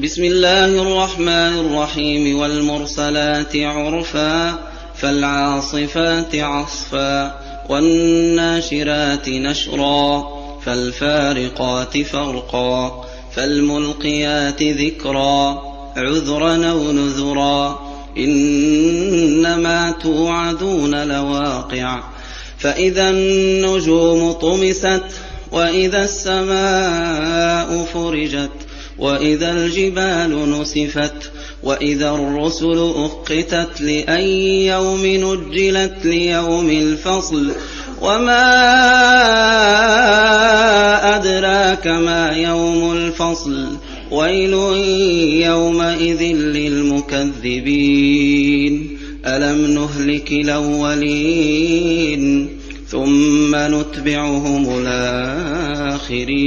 بسم الله الرحمن الرحيم والمرسلات عرفا فالعاصفات عصفا والناشرات نشرا فالفارقات فرقا فالملقيات ذكرا عذرا أو نذرا إنما توعدون لواقع فإذا النجوم طمست وإذا السماء فرجت وإذا الجبال نسفت وإذا الرسل أقتت لأي يوم نجلت ليوم الفصل وما أدراك ما يوم الفصل ويل يومئذ للمكذبين ألم نهلك الأولين ثم نتبعهم الآخرين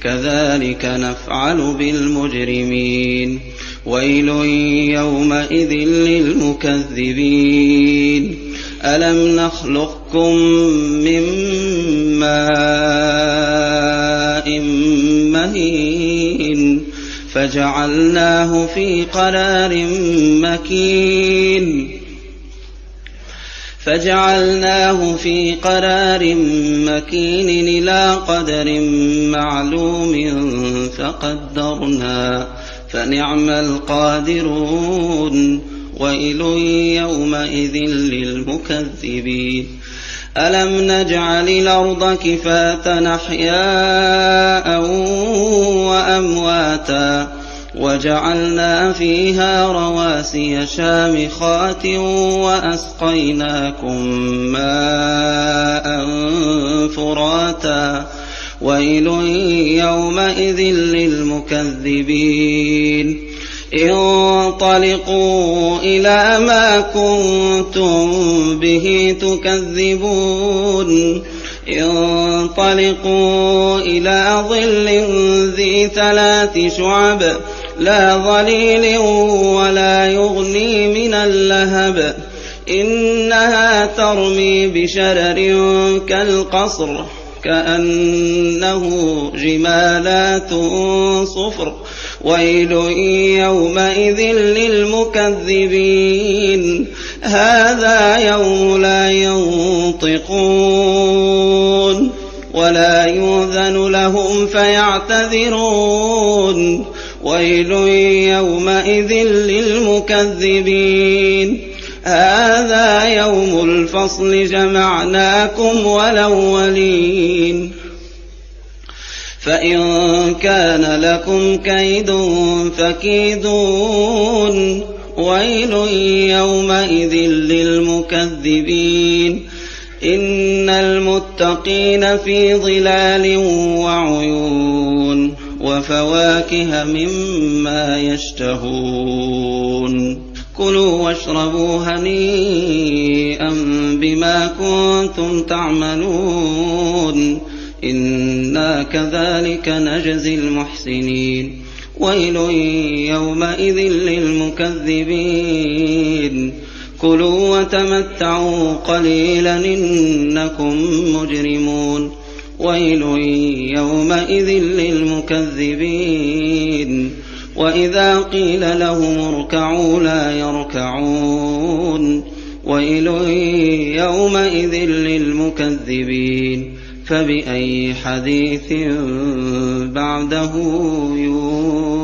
كذلك نفعل بالمجرمين ويل يومئذ للمكذبين ألم نخلقكم من ماء مهين فجعلناه في قرار مكين إلى قدر معلوم فقدرنا فنعم القادرون ويل يومئذ للمكذبين ألم نجعل الأرض كفاة أحياء وأمواتا وجعلنا فيها رواسي شامخات وأسقيناكم ماء فراتا ويل يومئذ للمكذبين انطلقوا إلى ما كنتم به تكذبون انطلقوا إلى ظل ذي 3 شعب لا ظليل ولا يغني من اللهب إنها ترمي بشرر كالقصر كأنه جمالات صفر ويل يومئذ للمكذبين هذا يوم لا ينطقون ولا يؤذن لهم فيعتذرون ويل يومئذ للمكذبين هذا يوم الفصل جمعناكم والأولين فإن كان لكم كيد فكيدون ويل يومئذ للمكذبين إن المتقين في ظلال وعيون وفواكه مما يشتهون كلوا واشربوا هنيئا بما كنتم تعملون إنا كذلك نجزي المحسنين ويل يومئذ للمكذبين كلوا وتمتعوا قليلا إنكم مجرمون ويل يومئذ للمكذبين وإذا قيل لهم اركعوا لا يركعون ويل يومئذ للمكذبين فبأي حديث بعده يؤمنون